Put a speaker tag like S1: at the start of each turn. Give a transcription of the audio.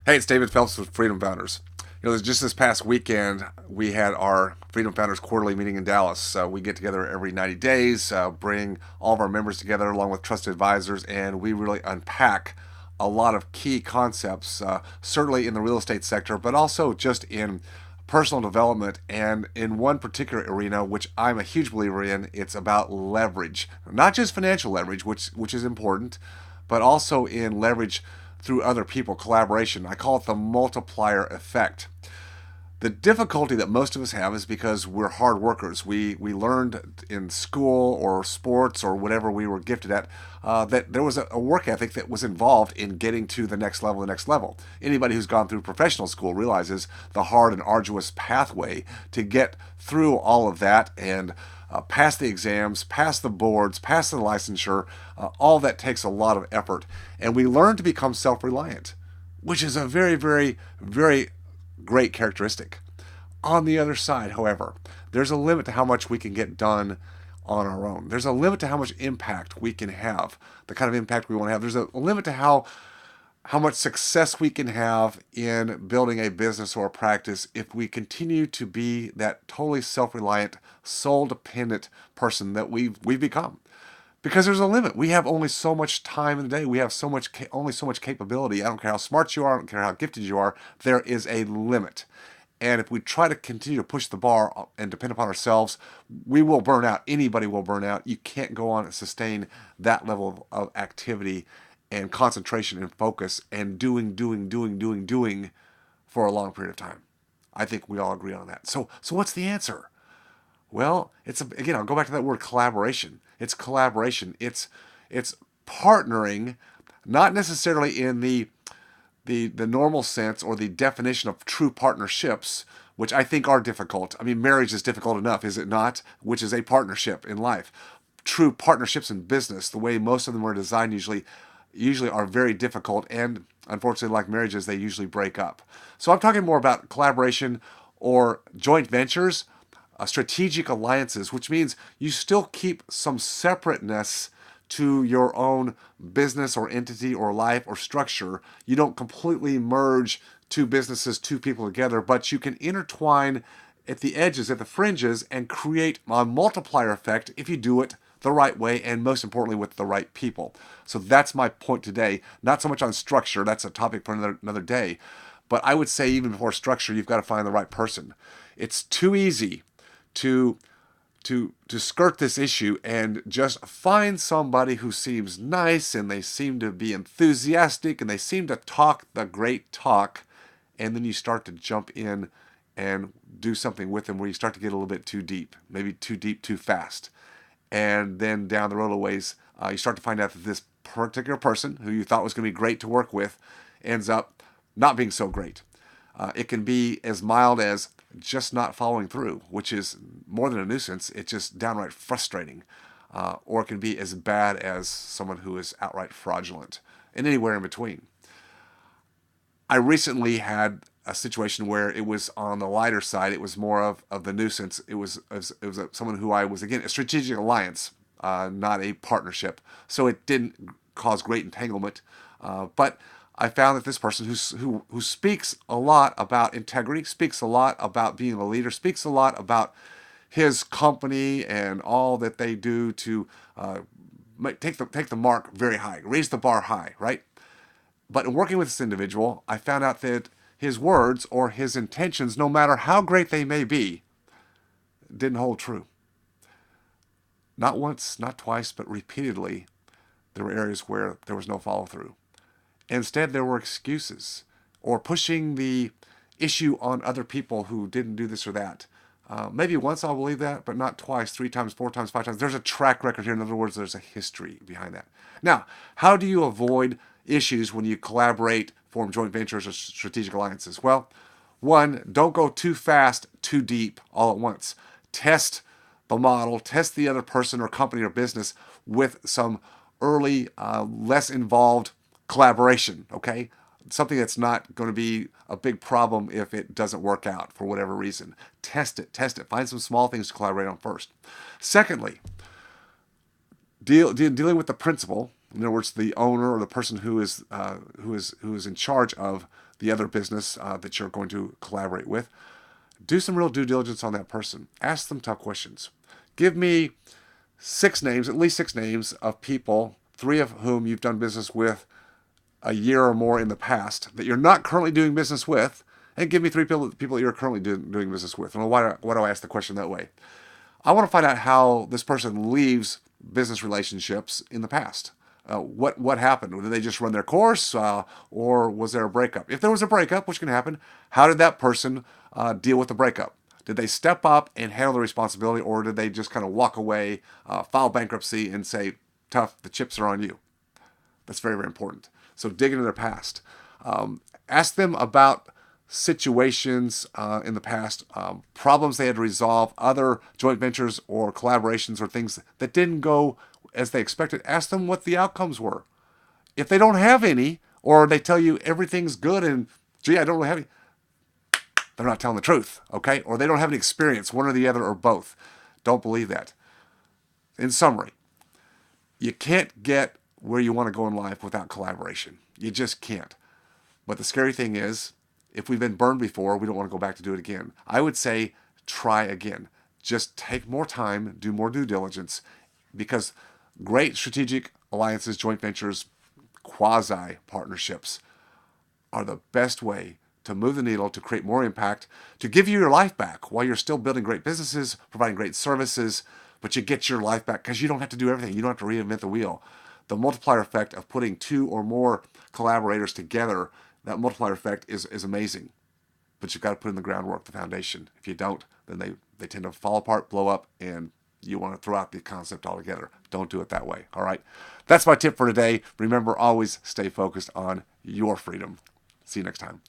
S1: Hey, it's David Phelps with Freedom Founders. Just this past weekend, we had our Freedom Founders quarterly meeting in Dallas. We get together every 90 days, bring all of our members together along with trusted advisors, and we really unpack a lot of key concepts, certainly in the real estate sector, but also just in personal development. And in one particular arena, which I'm a huge believer in, it's about leverage, not just financial leverage, which is important, but also in leverage through other people, collaboration. I call it the multiplier effect. The difficulty that most of us have is because we're hard workers. We learned in school or sports or whatever we were gifted at that there was a work ethic that was involved in getting to the next level, the next level. Anybody who's gone through professional school realizes the hard and arduous pathway to get through all of that and pass the exams, pass the boards, pass the licensure. All that takes a lot of effort. And we learn to become self reliant, which is a very, very, very great characteristic. On the other side, however, there's a limit to how much we can get done on our own. There's a limit to how much impact we can have, the kind of impact we want to have. There's a limit to how much success we can have in building a business or a practice if we continue to be that totally self-reliant, soul-dependent person that we've become. Because there's a limit. We have only so much time in the day. We have only so much capability. I don't care how smart you are. I don't care how gifted you are. There is a limit. And if we try to continue to push the bar and depend upon ourselves, we will burn out. Anybody will burn out. You can't go on and sustain that level of activity and concentration and focus and doing for a long period of time. I think we all agree on that. So what's the answer? Well, again, I'll go back to that word collaboration. It's collaboration. It's partnering, not necessarily in the normal sense or the definition of true partnerships, which I think are difficult. I mean, marriage is difficult enough, is it not? Which is a partnership in life. True partnerships in business, the way most of them are designed, usually are very difficult, and unfortunately, like marriages, they usually break up. So I'm talking more about collaboration or joint ventures, strategic alliances, which means you still keep some separateness to your own business or entity or life or structure. You don't completely merge two businesses, two people together, but you can intertwine at the edges, at the fringes, and create a multiplier effect if you do it the right way and most importantly with the right people. So that's my point today. Not so much on structure, that's a topic for another day. But I would say even before structure, you've got to find the right person. It's too easy to skirt this issue and just find somebody who seems nice and they seem to be enthusiastic and they seem to talk the great talk, and then you start to jump in and do something with them where you start to get a little bit too deep, maybe too deep too fast. And then down the road a ways, you start to find out that this particular person who you thought was going to be great to work with ends up not being so great. It can be as mild as just not following through, which is more than a nuisance. It's just downright frustrating. Or it can be as bad as someone who is outright fraudulent, and anywhere in between. I recently had a situation where it was on the lighter side. It was more of the nuisance. It was someone who I was, again, a strategic alliance, not a partnership. So it didn't cause great entanglement. But I found that this person who speaks a lot about integrity, speaks a lot about being a leader, speaks a lot about his company and all that they do to take the mark very high, raise the bar high, right? But in working with this individual, I found out that his words or his intentions, no matter how great they may be, didn't hold true. Not once, not twice, but repeatedly, there were areas where there was no follow through. Instead, there were excuses or pushing the issue on other people who didn't do this or that. Maybe once I'll believe that, but not twice, 3 times, 4 times, 5 times. There's a track record here. In other words, there's a history behind that. Now, how do you avoid issues when you collaborate, form joint ventures, or strategic alliances? Well, one, don't go too fast, too deep all at once. Test the model, test the other person or company or business with some early, less involved collaboration, okay? Something that's not going to be a big problem if it doesn't work out for whatever reason. Test it. Find some small things to collaborate on first. Secondly, dealing with the principal, in other words, the owner or the person who is in charge of the other business that you're going to collaborate with. Do some real due diligence on that person. Ask them tough questions. Give me 6 names, at least 6 names of people, 3 of whom you've done business with a year or more in the past that you're not currently doing business with, and give me 3 people that you're currently doing business with. And why do I ask the question that way? I want to find out how this person leaves business relationships in the past. What happened? Did they just run their course, or was there a breakup? If there was a breakup, which can happen, how did that person deal with the breakup? Did they step up and handle the responsibility, or did they just kind of walk away, file bankruptcy, and say, tough, the chips are on you? That's very, very important. So dig into their past. Ask them about situations in the past, problems they had to resolve, other joint ventures or collaborations or things that didn't go as they expected. Ask them what the outcomes were. If they don't have any, or they tell you everything's good and, gee, I don't really have any, they're not telling the truth, okay? Or they don't have any experience, one or the other or both. Don't believe that. In summary, you can't get where you want to go in life without collaboration. You just can't. But the scary thing is, if we've been burned before, we don't want to go back to do it again. I would say try again. Just take more time, do more due diligence, because great strategic alliances, joint ventures, quasi-partnerships are the best way to move the needle, to create more impact, to give you your life back while you're still building great businesses, providing great services, but you get your life back because you don't have to do everything. You don't have to reinvent the wheel. The multiplier effect of putting 2 or more collaborators together, that multiplier effect is amazing. But you've got to put in the groundwork, the foundation. If you don't, then they tend to fall apart, blow up, and you want to throw out the concept altogether. Don't do it that way, all right? That's my tip for today. Remember, always stay focused on your freedom. See you next time.